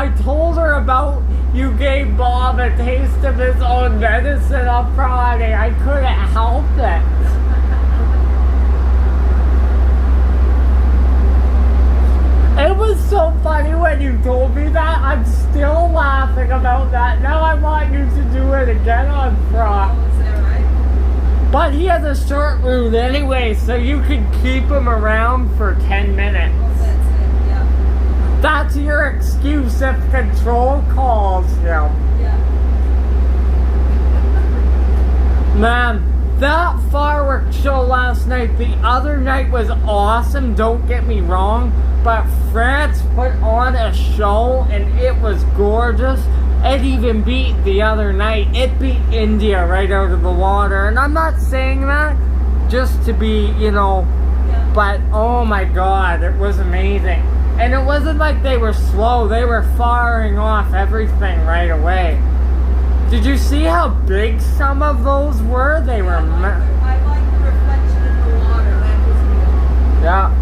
I told her about you gave Bob a taste of his own medicine on Friday. I couldn't help it. It was so funny when you told me that. I'm still laughing about that. Now I want you to do it again on Friday. Oh, is that right? But he has a short route anyway, so you could keep him around for 10 minutes. Oh, that's it, yeah. That's your excuse if control calls you. Yeah. Man, that fireworks show last night, the other night was awesome, don't get me wrong, but France put on a show and it was gorgeous. It even beat the other night. It beat India right out of the water. And I'm not saying that just to be, you know, but oh my God, it was amazing. And it wasn't like they were slow. They were firing off everything right away. Did you see how big some of those were? They were... I like the reflection in the water. That was good. Yeah.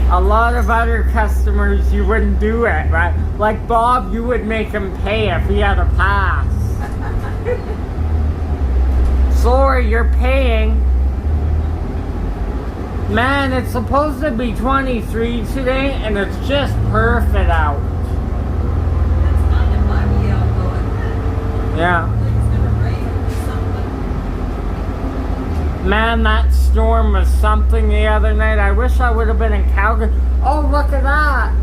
A lot of other customers, you wouldn't do it, right? Like Bob, you would make him pay if he had a pass. Sorry, you're paying. Man, it's supposed to be 23 today, and it's just perfect out. It's kind of muggy out though. Yeah. Like it's gonna rain or something. Man, that storm was something the other night. I wish I would have been in Calgary. Oh, look at that.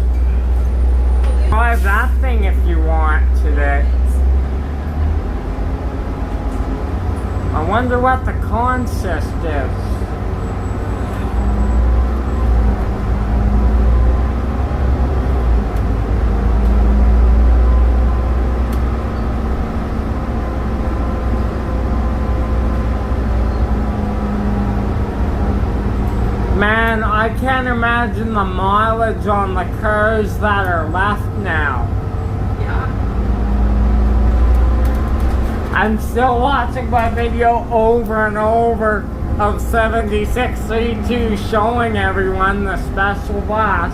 Drive that thing if you want today. I wonder what the consist is. Man, I can't imagine the mileage on the cars that are left now. Yeah. I'm still watching my video over and over of 7632 showing everyone the special bus.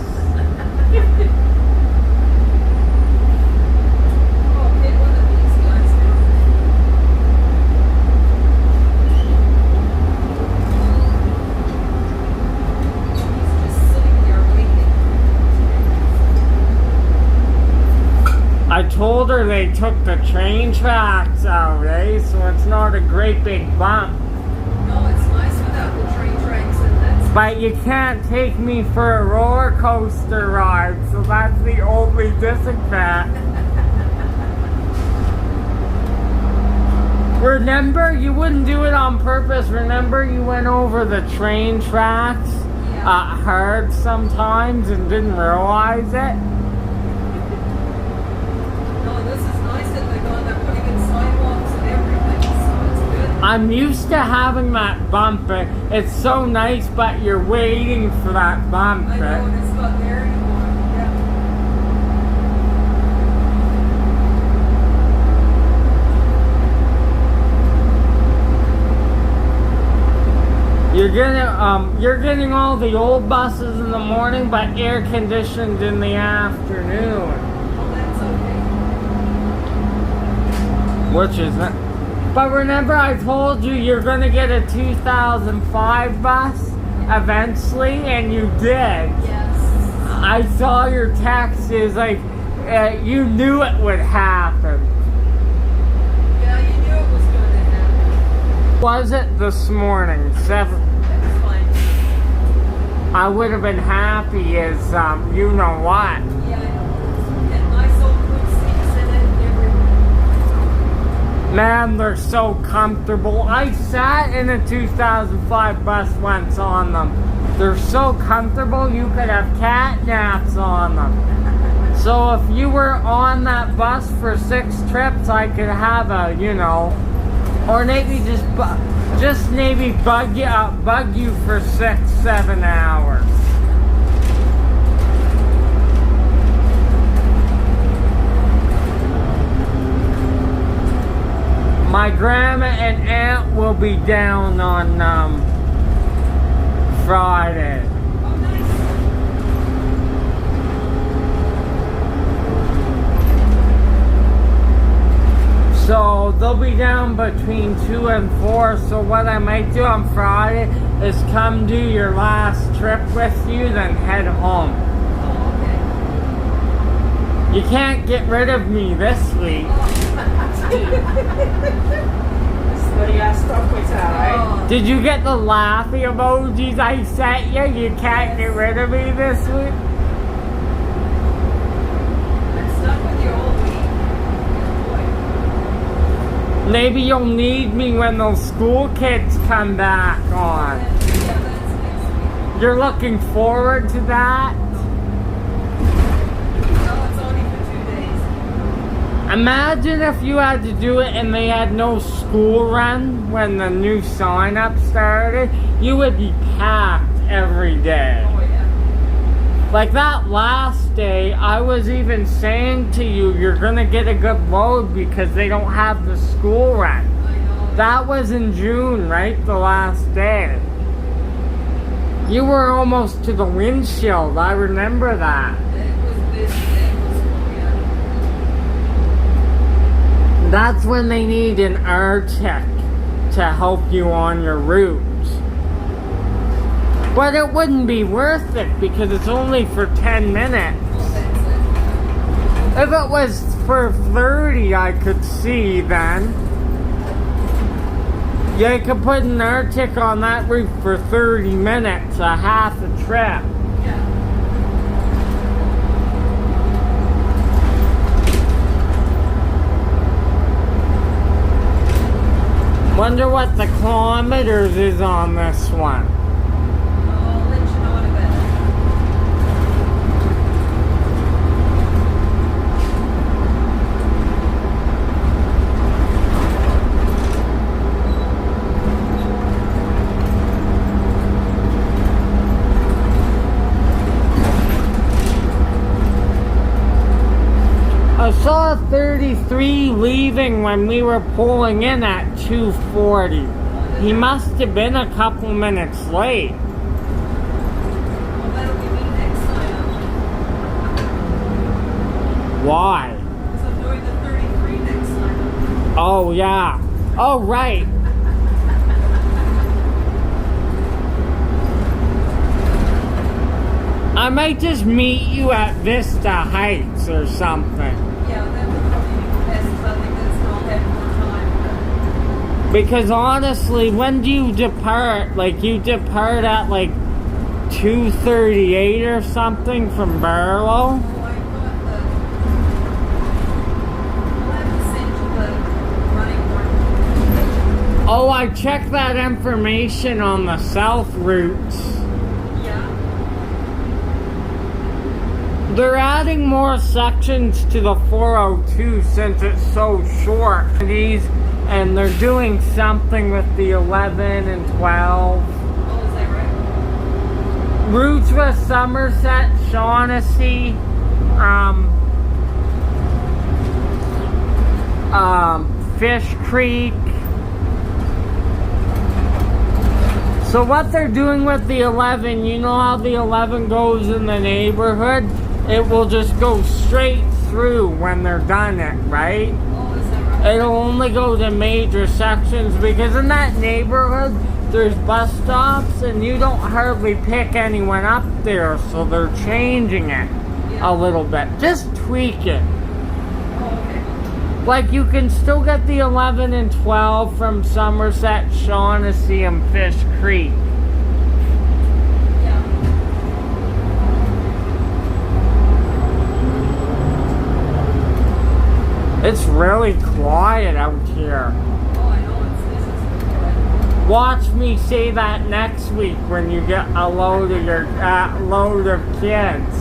I told her they took the train tracks out, eh? So it's not a great big bump. No, it's nice without the train tracks and that's... But you can't take me for a roller coaster ride, so that's the only disadvantage. Remember, you wouldn't do it on purpose. Remember, you went over the train tracks hard sometimes and didn't realize it? I'm used to having that bump. It's so nice, but you're waiting for that bump. I know, and it's not there anymore. Yeah. You're getting all the old buses in the morning, but air conditioned in the afternoon. Oh, that's okay. Which is not. But remember, I told you you're going to get a 2005 bus eventually, and you did. Yes. I saw your text. Is like, you knew it would happen. Yeah, you knew it was going to happen. Was it this morning? 7. That's fine. I would have been happy as, you know what. Yeah, I know. Get nice old blue seats in it and everything. Man, they're so comfortable. I sat in a 2005 bus once on them. They're so comfortable, you could have cat naps on them. So if you were on that bus for 6 trips, I could have a, you know, or maybe just maybe bug you for 6-7 hours. My grandma and aunt will be down on Friday. Oh, nice. So they'll be down between 2 and 4. So what I might do on Friday is come do your last trip with you, then head home. Oh, okay. You can't get rid of me this week. Did you get the laughing emojis I sent you? You can't get rid of me this week? I'm stuck with your old week. Boy. Maybe you'll need me when those school kids come back on. Yeah, that's next week. You're looking forward to that? No, it's only for 2 days. Imagine if you had to do it and they had no school run when the new sign up started. You would be packed every day. Oh, yeah. Like that last day, I was even saying to you, you're gonna get a good load because they don't have the school run. I know. That was in June, right? The last day. You were almost to the windshield. I remember that. It was busy. It was, yeah. That's when they need an Arctic to help you on your route. But it wouldn't be worth it because it's only for 10 minutes. If it was for 30, I could see then. You could put an Arctic on that route for 30 minutes, a half a trip. Yeah. Wonder what the kilometers is on this one. I'll let you know in a bit. I saw 33 leaving when we were pulling in at 2:40. He must have been a couple minutes late. Well, that'll be me next time. Why? Because I'm doing the 33 next time. Oh, yeah. Oh, right. I might just meet you at Vista Heights or something. Yeah, that would probably be best because I think that's not have more time. Because honestly, when do you depart? Like, you depart at like 2:38 or something from Barlow? Oh, I got the. I'll have to send you the running one. Oh, I checked that information on the south routes. Yeah. They're adding more sections to the 402 since it's so short. And they're doing something with the 11 and 12. Oh, is that right? Routes with Somerset, Shaughnessy, Fish Creek. So what they're doing with the 11, you know how the 11 goes in the neighborhood? It will just go straight through when they're done it, right? Oh, is that right? It'll only go to major sections because in that neighborhood there's bus stops and you don't hardly pick anyone up there, so they're changing it a little bit. Just tweak it. Oh, okay. Like you can still get the 11 and 12 from Somerset, Shaughnessy, and Fish Creek. Yeah. It's really quiet out here. Oh, I know. This is good. Watch me say that next week when you get a load of your load of kids,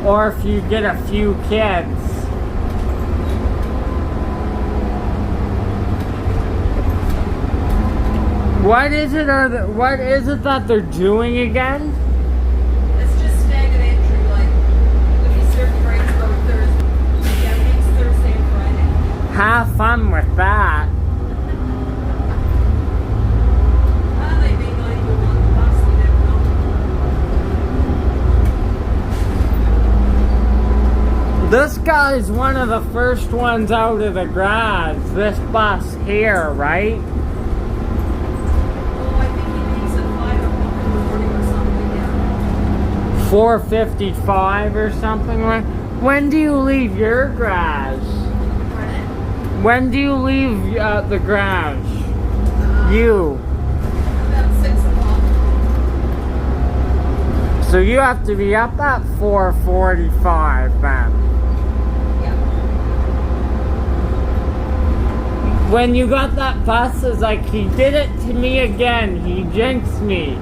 or if you get a few kids. What is it? What is it that they're doing again? It's just staggered entry, like there'll be certain rates go Thursday. Yeah, I think it's Thursday and Friday. Have fun with that. This guy's one of the first ones out of the garage. This bus here, right? Oh, I think he leaves at 5 o'clock in the morning or something, yeah. 4:55 or something, right? When do you leave your garage? Pardon? When do you leave the garage? You. About 6 o'clock. So you have to be up at 4:45 then. Yeah. When you got that bus, it's like he did it to me again. He jinxed me.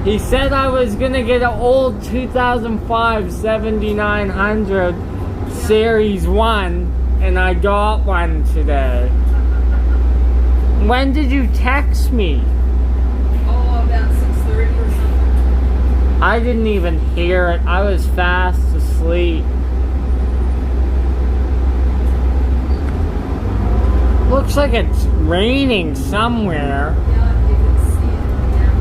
He said I was gonna get an old 2005 7900 Series 1, and I got one today. When did you text me? Oh, about 6:30 or something. I didn't even hear it. I was fast asleep. Looks like it's raining somewhere. Yeah, you can see it, yeah.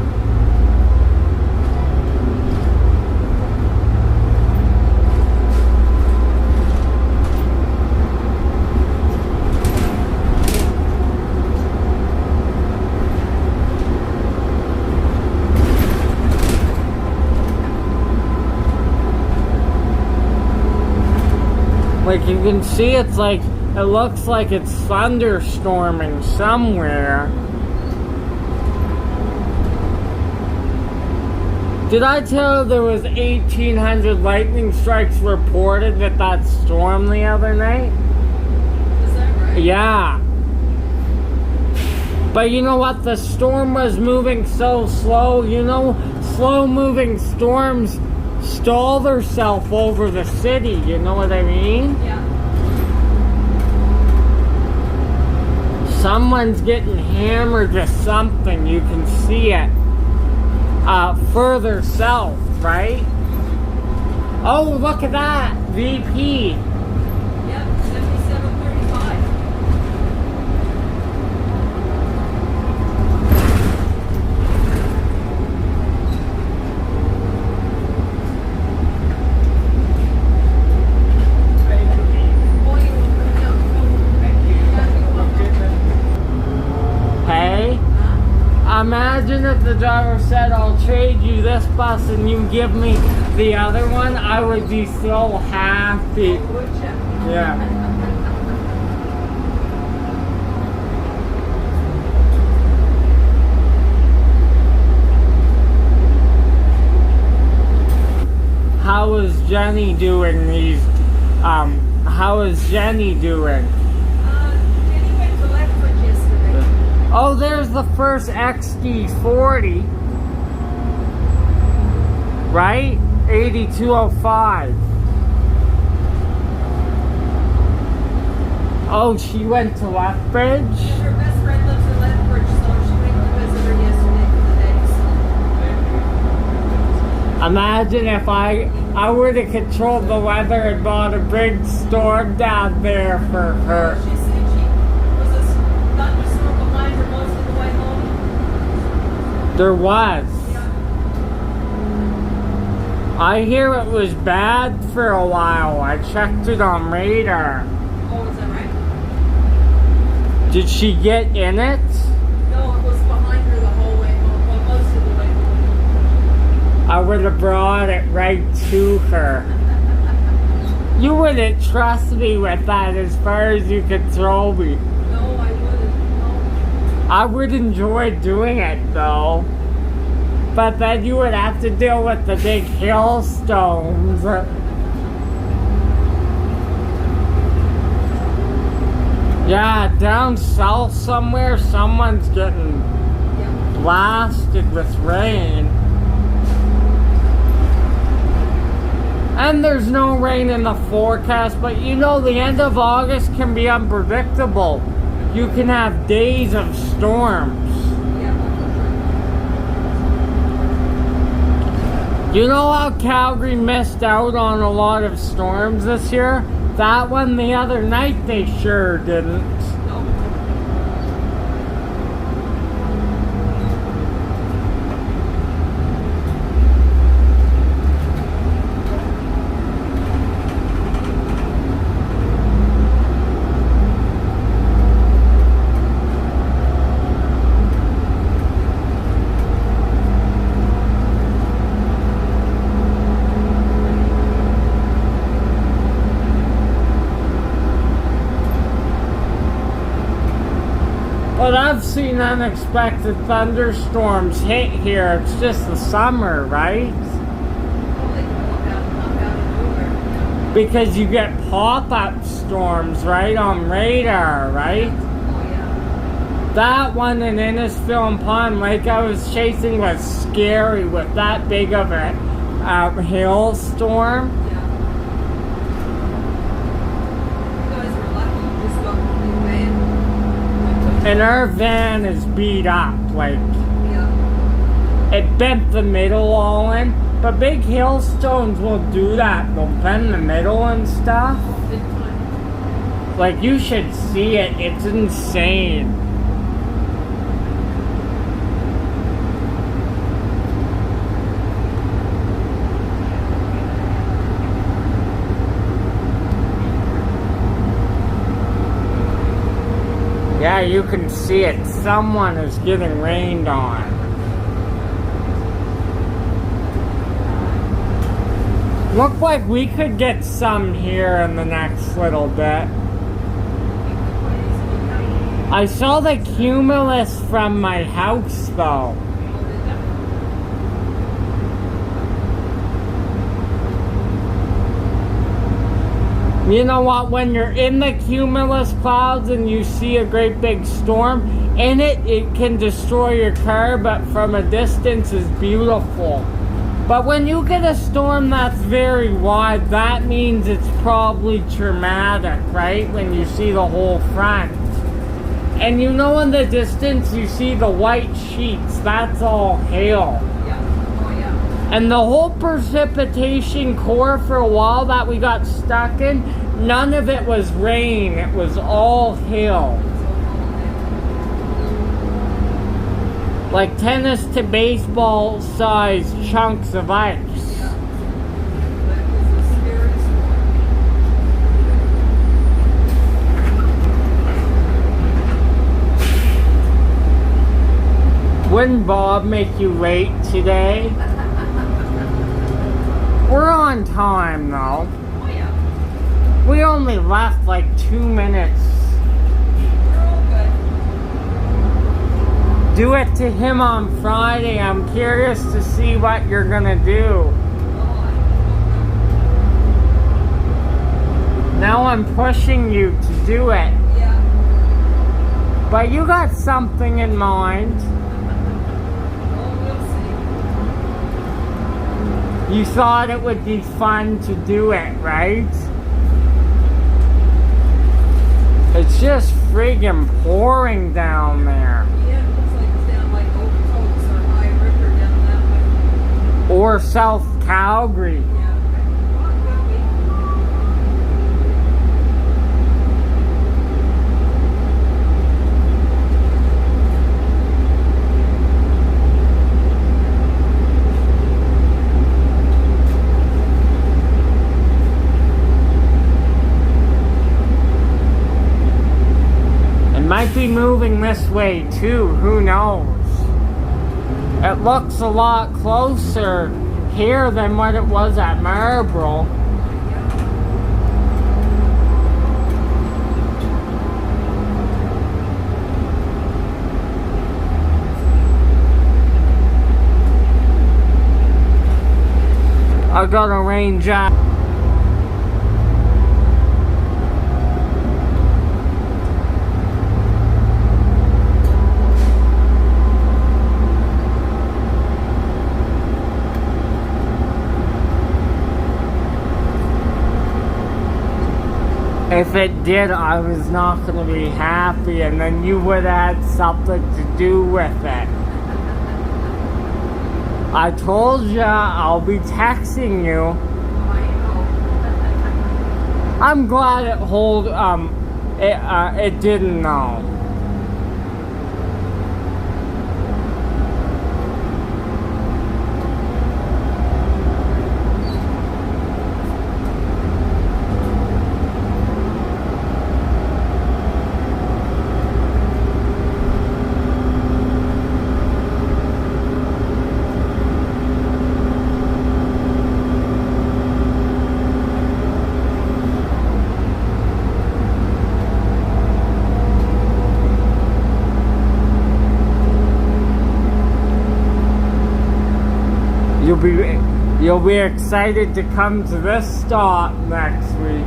Like you can see, it's like, it looks like it's thunderstorming somewhere. Did I tell you there was 1,800 lightning strikes reported at that storm the other night? Is that right? Yeah. But you know what? The storm was moving so slow. You know, slow-moving storms stall themselves over the city. You know what I mean? Yeah. Someone's getting hammered with something. You can see it further south, right? Oh, look at that. VP. Yep, 7735. Hey? Imagine if the driver said, I'll trade you this bus and you give me the other one. I would be so happy. Would ya? Yeah. How is Jenny doing these? How is Jenny doing? Jenny went to Lethbridge yesterday. Oh, there's the first XD40. Right? 8205. Oh, she went to Lethbridge? Yeah, her best friend lives in Lethbridge, so she went to visit her yesterday for the day. Imagine if I would have controlled the weather and bought a big storm down there for her. She said she was a thunderstorm behind her most of the way home. There was. Yeah. I hear it was bad for a while. I checked it on radar. Oh, is that right? Did she get in it? No, it was behind her the whole way home. Well, most of the way home. I would have brought it right to her. You wouldn't trust me with that as far as you control me. No, I wouldn't. No. I would enjoy doing it though. But then you would have to deal with the big hailstones. Yeah, down south somewhere, someone's getting Yeah. blasted with rain. And there's no rain in the forecast, but you know the end of August can be unpredictable. You can have days of storms. Yeah. You know how Calgary missed out on a lot of storms this year? That one the other night they sure didn't. No. But I've seen unexpected thunderstorms hit here. It's just the summer, right? Because you get pop-up storms, right, on radar, right? That one in Innisfil and Pond Lake I was chasing was scary with that big of a hailstorm. And our van is beat up, like, it bent the middle all in. But big hailstones will do that. They'll bend the middle and stuff. Like, you should see it. It's insane. Yeah, you can see it. Someone is getting rained on. Look like we could get some here in the next little bit. I saw the cumulus from my house though. You know what, when you're in the cumulus clouds and you see a great big storm, in it can destroy your car, but from a distance is beautiful. But when you get a storm that's very wide, that means it's probably traumatic, right? When you see the whole front. And you know in the distance you see the white sheets, that's all hail. And the whole precipitation core for a while that we got stuck in, none of it was rain, it was all hail. Like tennis to baseball size chunks of ice. Wouldn't Bob make you late today? We're on time though. Oh yeah. We only left like 2 minutes. We're all good. Do it to him on Friday. I'm curious to see what you're gonna do. Now I'm pushing you to do it. Yeah. But you got something in mind. You thought it would be fun to do it, right? It's just friggin' pouring down there. Yeah, it looks like it's down like Okotoks or High River down that way. Or South Calgary. Yeah. Well, it could be. Might be moving this way too, who knows? It looks a lot closer here than what it was at Maryvale. I gotta range out. If it did, I was not going to be happy, and then you would have had something to do with it. I told ya I'll be texting you. I'm glad it didn't know. You'll be excited to come to this stop next week.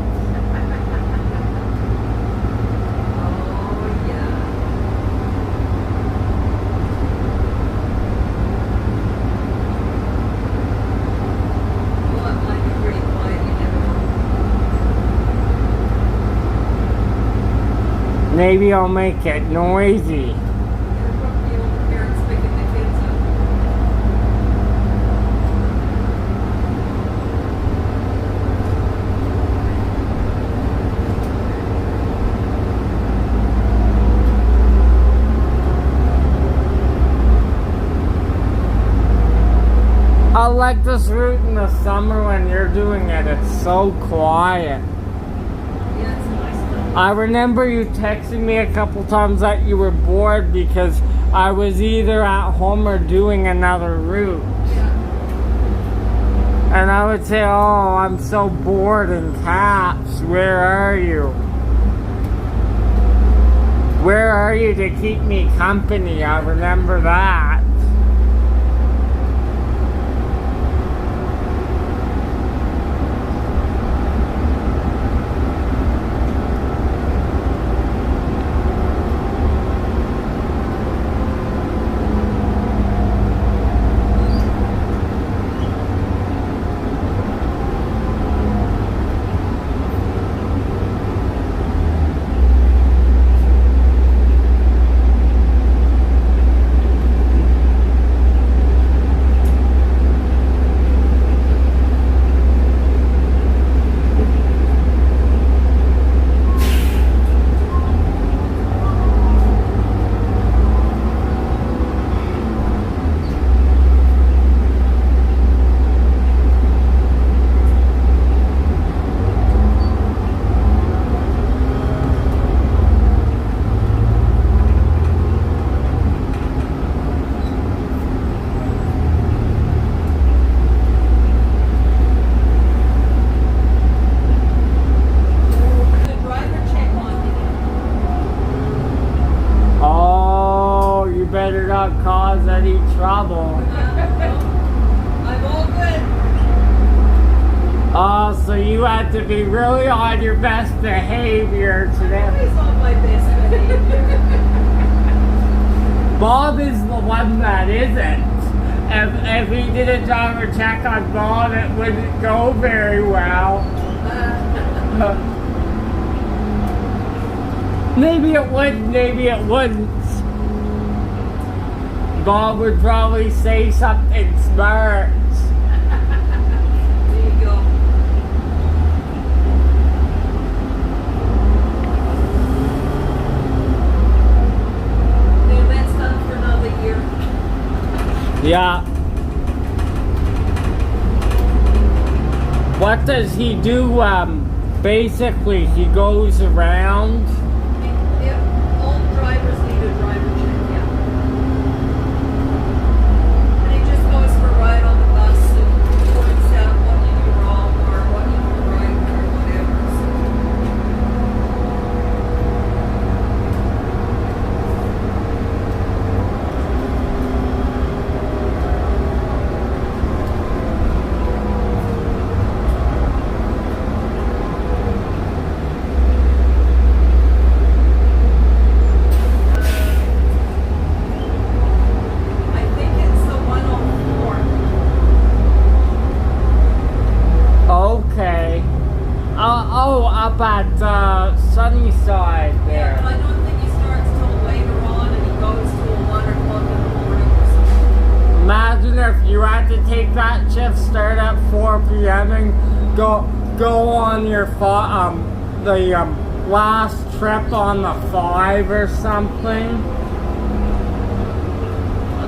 Oh, yeah. Well, it might be pretty quiet, you never know. Maybe I'll make it noisy. You're probably old parents picking the kids up. I like this route in the summer when you're doing it. It's so quiet. Yeah, it's nice though. I remember you texting me a couple times that you were bored because I was either at home or doing another route. Yeah. And I would say, oh, I'm so bored in caps. Where are you? Where are you to keep me company? I remember that. The driver check on Oh, you better not cause any trouble. me. I'm all good. Oh, so you had to be really on your best behavior today. Always on my best behavior. Bob is the one that isn't. If he did a driver check on Bob, it wouldn't go very well. Maybe it would, maybe it wouldn't. Bob would probably say something smart. There you go. The event's done for another year. Yeah. What does he do? Basically, he goes around. If all drivers need a driver check, yeah. And he just goes for a ride on the bus and points out what you do wrong or what you do right or whatever. So. I think it's the 104. Okay. Oh, up at Sunnyside Yeah, there. but I don't think he starts till later on and he goes till 1 o'clock in the morning or something. Imagine if you had to take that shift, start at 4 p.m. and go on your last trip on the 5 or something.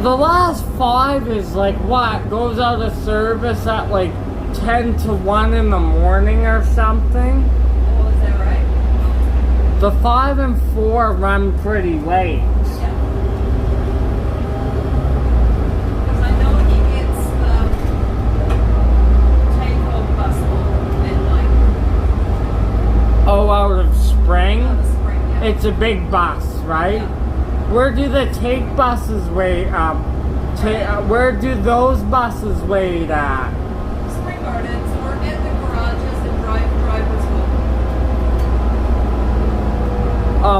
The last 5 is like what? Goes out of service at like 10 to 1 in the morning or something. Oh, is that right? The 5 and 4 run pretty late. Yeah. Because I know he gets take-home bus home at night. Oh, out of spring? Out of spring, yeah. It's a big bus, right? Yeah. Where do the take buses wait? Where do those buses wait at?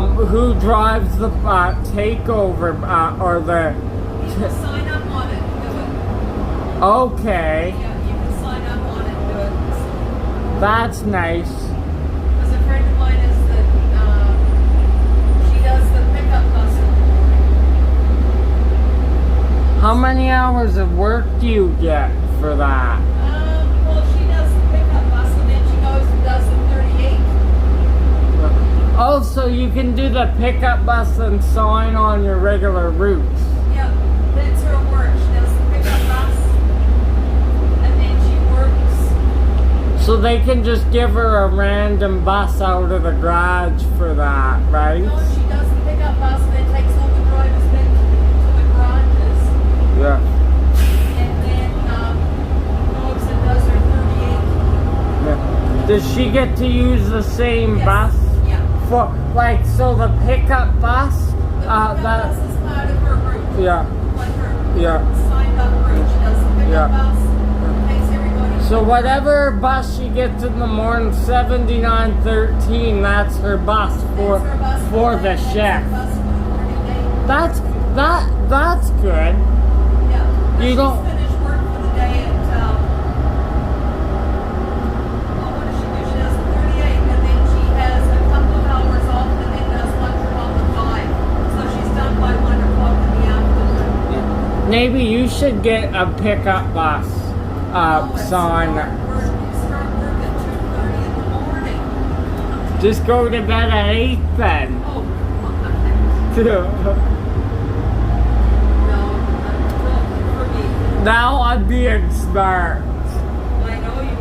Who drives the takeover or the? You can sign up on it and do it. Okay, Yeah, you can sign up on it and do it. that's nice. Because a friend of mine is the, she does the pickup bus in the morning. How many hours of work do you get for that? Well, she does the pickup bus and then she goes and does the 38. Oh, so you can do the pickup bus and sign on your regular routes. Yeah, that's her work. She does the pickup bus and then she works. So they can just give her a random bus out of the garage for that, right? No, she does the pickup bus and then takes all the drivers back to the garages. Yeah. And then goes and does her 38. Does she get to use the same Yes. bus? Yeah. For like, so the pickup bus, The pickup that, bus is part of her route. yeah, Like her yeah. signed up route. She does the pickup Yeah. bus, takes everybody. So whatever bus she gets in the morning, 7913, that's her bus for That's her bus for the that's her shift. bus for the 30 day. That's good. Yeah. But You she's don't- finished work for the day at, what does she do? She does 38 and then she has a couple of hours off and then does lunch from 5. So she's done by 1 o'clock in the afternoon. Maybe you should get a pickup bus sign. Start work at 2:30 in the morning. Just go to bed at 8 then. Oh, my. now No, not for me. I'm being smart. I know you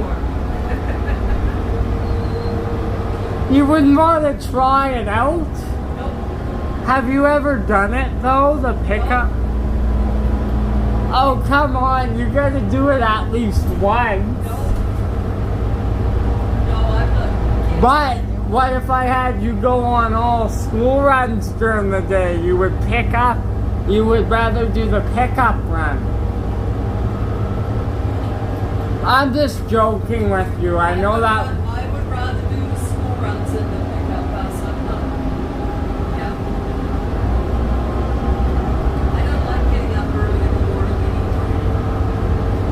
are. You wouldn't want to try it out? Nope. Have you ever done it though, the pickup? Oh, come on, you gotta do it at least once. No. No, I'm not. But what if I had you go on all school runs during the day? You would pick up, you would rather do the pickup run. I'm just joking with you. I know that. I would rather do the school runs than the pickup bus. I'm not. Yeah. I don't like getting up early in the morning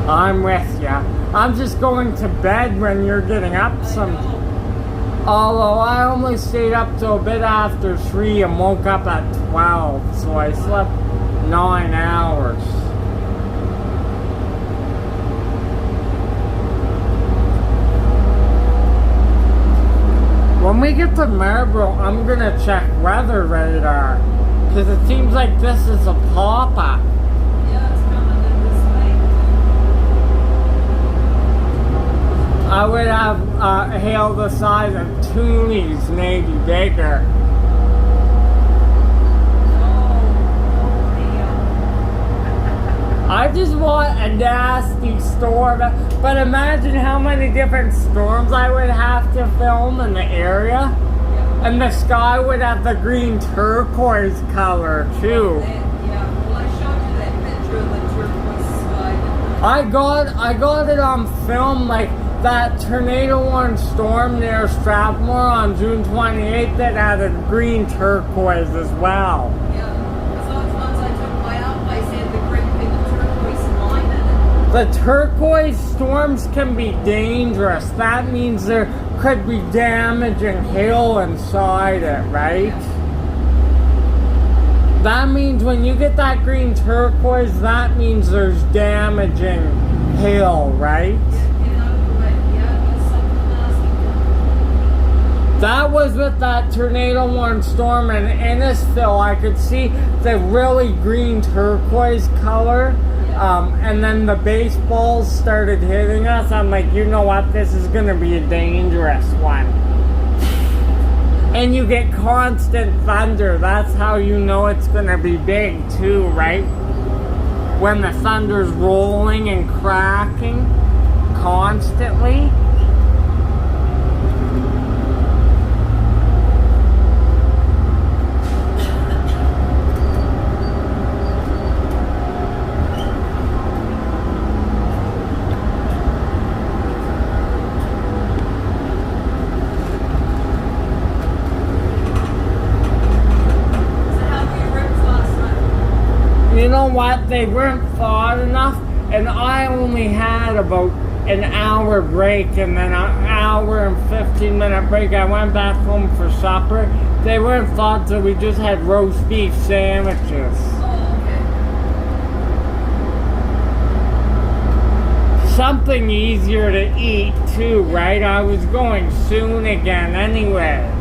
anymore. I'm with ya. I'm just going to bed when you're getting up I some. know. Although I only stayed up till a bit after 3 and woke up at 12, so I slept 9 hours. When we get to Maryvale, I'm gonna check weather radar, because it seems like this is a pop-up. Yeah, it's coming in this way. I would have hail the size of toonies, maybe bigger. I just want a nasty storm, but imagine how many different storms I would have to film in the area. And the sky would have the green turquoise color too. Yeah, well, I showed you that picture of the turquoise sky. I got it on film, like that tornado warned storm near Strathmore on June 28th that had a green turquoise as well. Yeah, because those ones I took my out, I said the great big turquoise line in it. The turquoise storms can be dangerous. That means there could be damaging hail inside it, right? That means when you get that green turquoise, that means there's damaging hail, right? Get out of the way. Yeah, it's something nasty. That was with that tornado warned storm in Innisfil. I could see the really green turquoise color. And then the baseballs started hitting us. I'm like, you know what? This is going to be a dangerous one. And you get constant thunder. That's how you know it's going to be big too, right? When the thunder's rolling and cracking constantly. you know what? They weren't thawed enough, and I only had about an hour break and then an hour and 15-minute break. I went back home for supper. They weren't thawed, so we just had roast beef sandwiches. Something easier to eat too, right? I was going soon again anyway.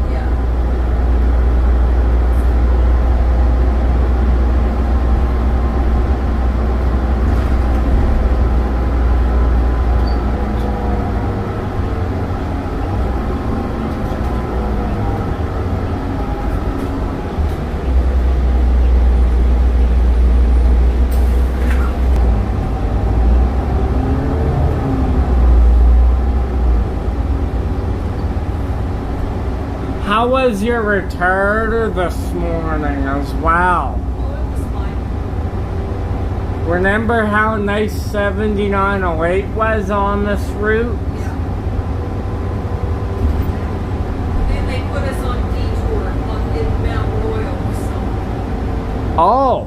How was your return this morning as well? Oh, it was fine. Remember how nice 7908 was on this route? Yeah. Then they put us on detour in Mount Royal, so. Oh.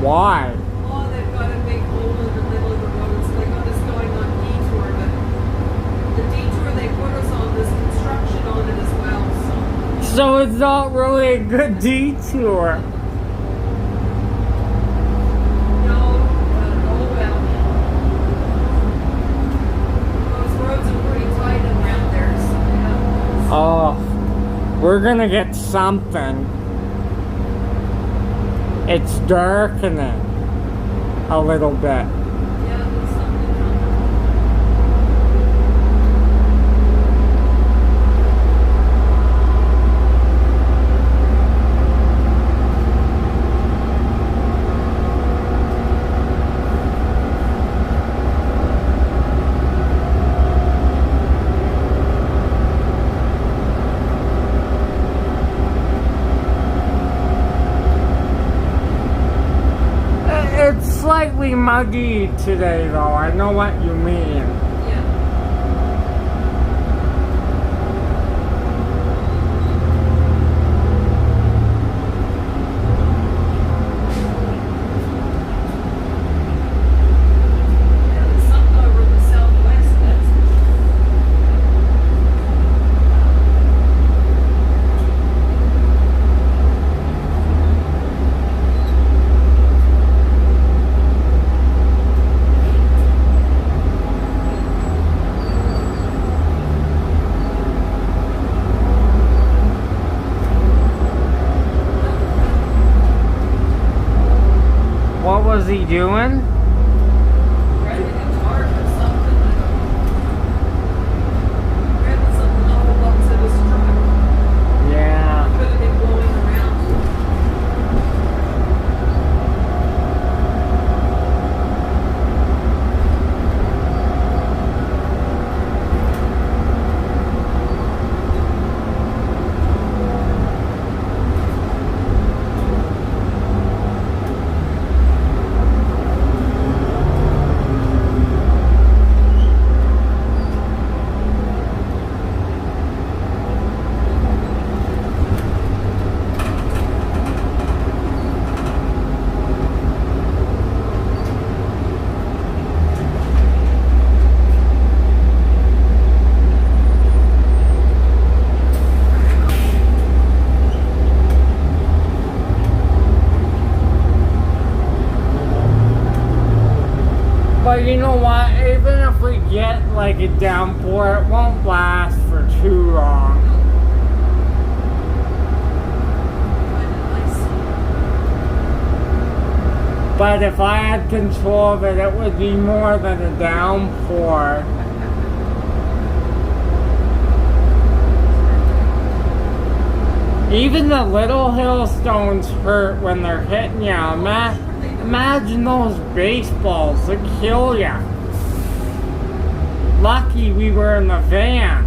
Why? Oh, they've got a big hole in the middle of the road, so they got us going on detour, but the detour they put us on, there's construction on it as well, so. So it's not really a good detour. No, oh well. Those roads are pretty tight around there, so yeah. Oh, we're gonna get something. It's darkening a little bit. Yeah, there's something coming. It's slightly muggy today though, I know what you mean. Yeah. Yeah, there's something over in the southwest, that's for sure. What was he doing? Grabbing a tarp or something, I don't know. Grabbing something off the box of his truck. Yeah. Could have been blowing around. But you know what, even if we get like a downpour, it won't last for too long. Kind of nice. But if I had control of it, it would be more than a downpour. Even the little hailstones hurt when they're hitting you. Imagine those baseballs, they kill ya. Lucky we were in the van.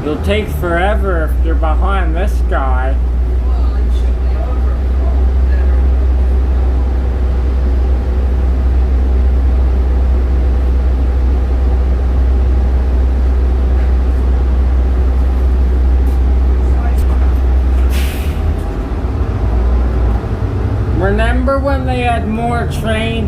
It'll take forever if you're behind this guy. Well, it should be over. Remember when they had more train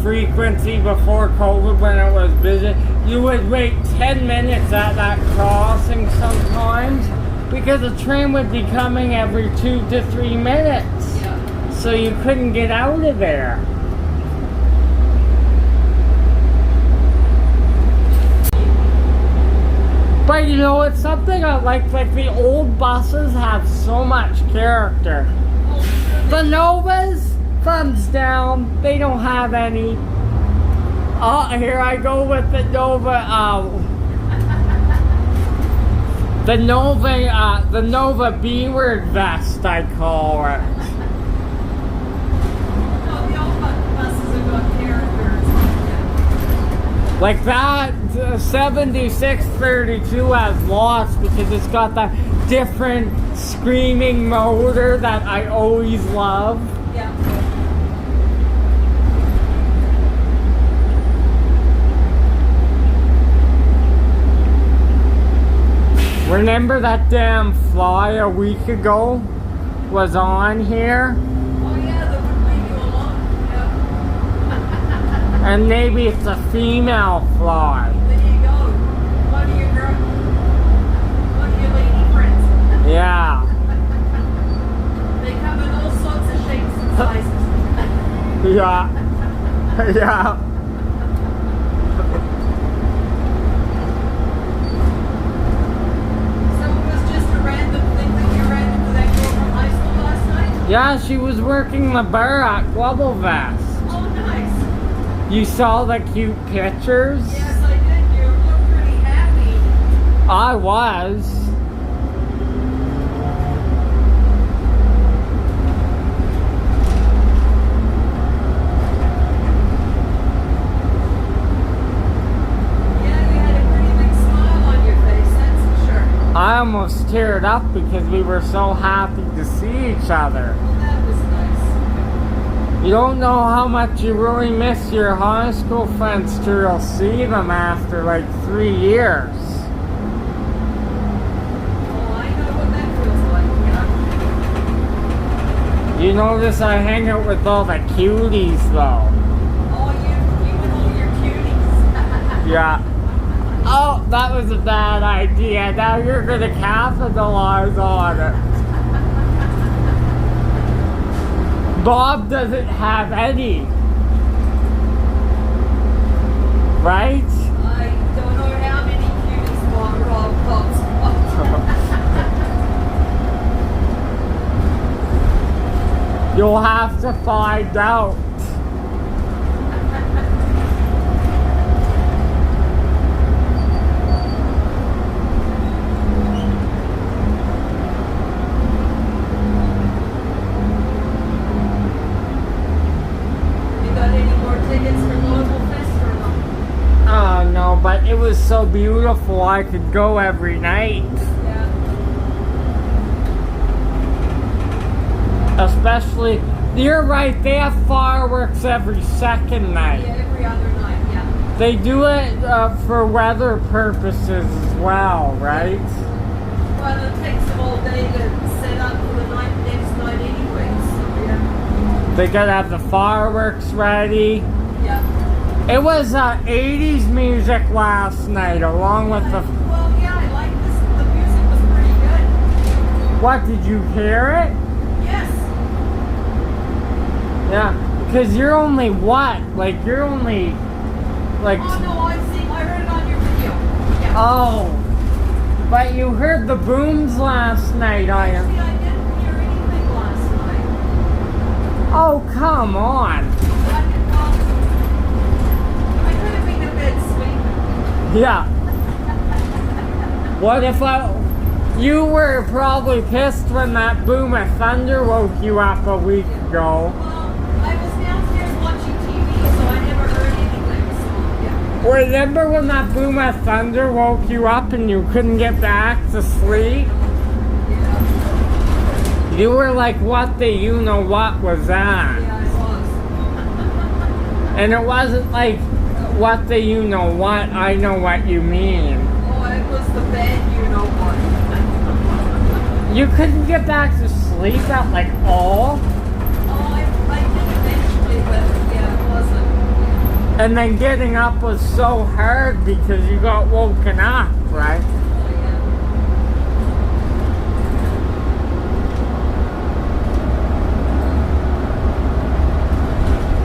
frequency before COVID when it was busy? You would wait 10 minutes at that crossing sometimes because the train would be coming every 2 to 3 minutes. Yeah. So you couldn't get out of there. But you know, it's something I like the old buses have so much character. The Novas, thumbs down, they don't have any. Oh, here I go with the Nova, the Nova B-word vest, I call it. No, the old buses have got characters. Like that 7632 has lots because it's got that different screaming motor that I always love. Yeah. Remember that damn fly a week ago was on here? Oh yeah, that would leave you alone. Yeah. And maybe it's a female fly. There you go. One of your lady friends. Yeah. They come in all sorts of shapes and sizes. Yeah. Yeah. So it was just a random thing that you ran into that girl from high school last night? Yeah, she was working the bar at Global Vest. Oh, nice. You saw the cute pictures? Yes, I did. You look pretty happy. I was. Yeah, you had a pretty big smile on your face, that's for sure. I almost teared up because we were so happy to see each other. Well, that was nice. You don't know how much you really miss your high school friends till you'll see them after like 3 years. Oh, I know what that feels like, yeah. You notice I hang out with all the cuties though. Oh, you and all your cuties. Yeah. Oh, that was a bad idea. Now you're gonna capitalize on it. Bob doesn't have any. Right? I don't know how many cuties Rob Bob's got. You'll have to find out. You got any more tickets for Global Fest or not? Oh no, but it was so beautiful I could go every night. Yeah. Especially, you're right, they have fireworks every second night. Yeah, every other night, yeah. They do it for weather purposes as well, right? Well, it takes them all day to set up for the next night anyway, so yeah. They gotta have the fireworks ready. Yeah. It was 80s music last night, along with the... Well, yeah, I like this. The music was pretty good. What, did you hear it? Yes. Yeah, because you're only what? Like, you're only... Like... Oh, no, I heard it on your video. Yeah. Oh. But you heard the booms last night, Actually, I didn't hear anything last night. Oh, come on. I could have been a bit sleeping. Yeah. What if you were probably pissed when that boom of thunder woke you up a week ago. Well, I was downstairs watching TV, so I never heard anything, so yeah. Remember when that boom of thunder woke you up and you couldn't get back to sleep? Yeah, You were like, what the you-know-what was that? yeah, I was. And it wasn't like, what the you-know-what, I know what you mean. Oh, it was the bed, you know what. You couldn't get back to sleep at like all? Oh, I And then getting up was so hard because you got woken up, right? Oh,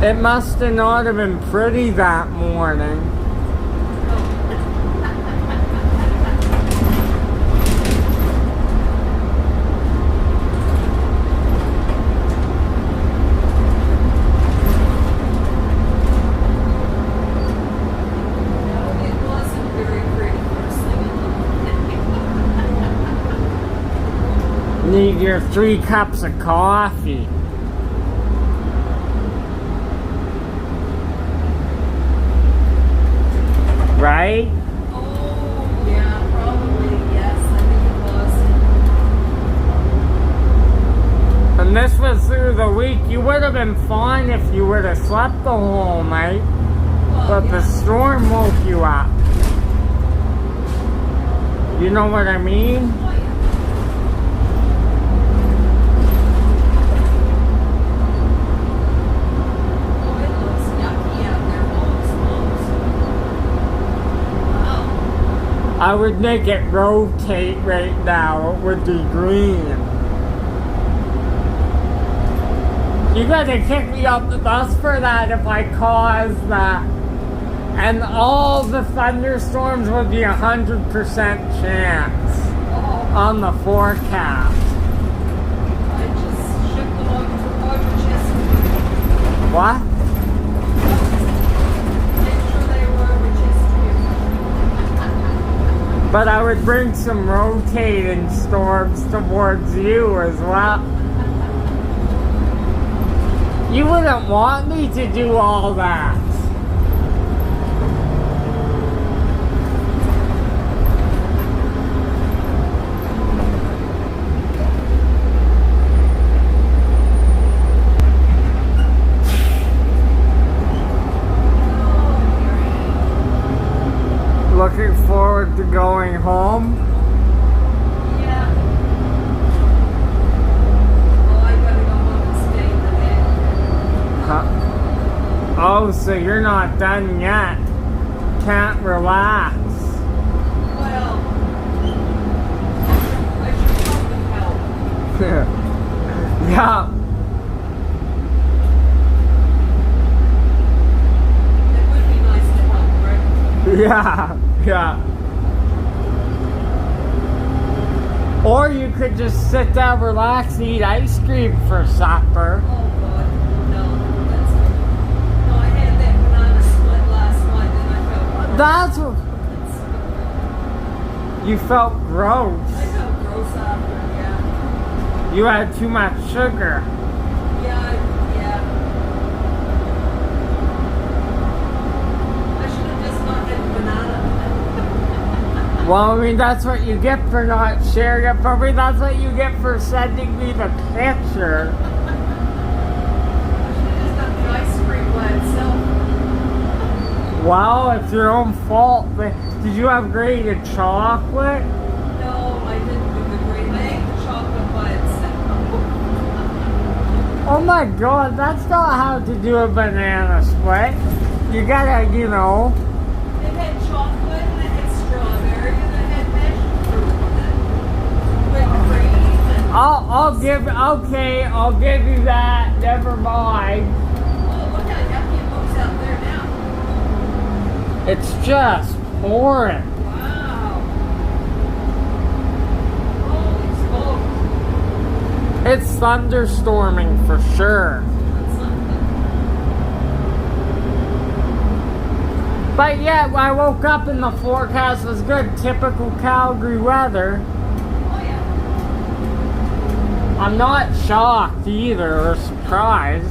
yeah. It must have not have been pretty that morning. It wasn't very pretty first thing in the morning. Need your 3 cups of coffee. Right? Oh, yeah, probably, yes, I think it was. And this was through the week. You would have been fine if you would have slept the whole night. Well, But yeah. the storm woke you up. You know what I mean? Oh, yeah. Oh, it looks yucky out there. Holy smokes. Wow. I would make it rotate right now. It would be green. You gotta kick me up the bus for that if I cause that. And all the thunderstorms would be 100% chance Oh, on the forecast. I just shipped them over to Rochester. What? Make sure they were Rochester. But I would bring some rotating storms towards you as well. You wouldn't want me to do all that. Looking forward to going home. Yeah. Oh, I gotta go home and stay in the bed. Huh? Oh, so you're not done yet. Can't relax. Well, I should probably help. Yeah. It would be nice to help, right? Yeah. Yeah. Or you could just sit down, relax, and eat ice cream for supper. Oh God, no, that's no. I had that banana split last night, and I felt That's what you felt gross. I felt gross after. Yeah, You had too much sugar. yeah. I should have just not had banana. Well, I mean, that's what you get for not sharing it for me. That's what you get for sending me the picture. I should have just done the ice cream by itself. Wow, it's your own fault. But did you have grated chocolate? No, I didn't do the green. I ate the chocolate by itself. Oh my god, that's not how to do a banana split. You gotta, you know. It had chocolate and it had strawberry and it had mashed fruit and whipped cream and I'll give you that. Never mind. oh, look how yucky it looks out there now. It's just pouring. Wow. Holy smokes. It's thunderstorming for sure. That's something. But yeah, I woke up and the forecast was good. Typical Calgary weather. Oh, yeah. I'm not shocked either or surprised.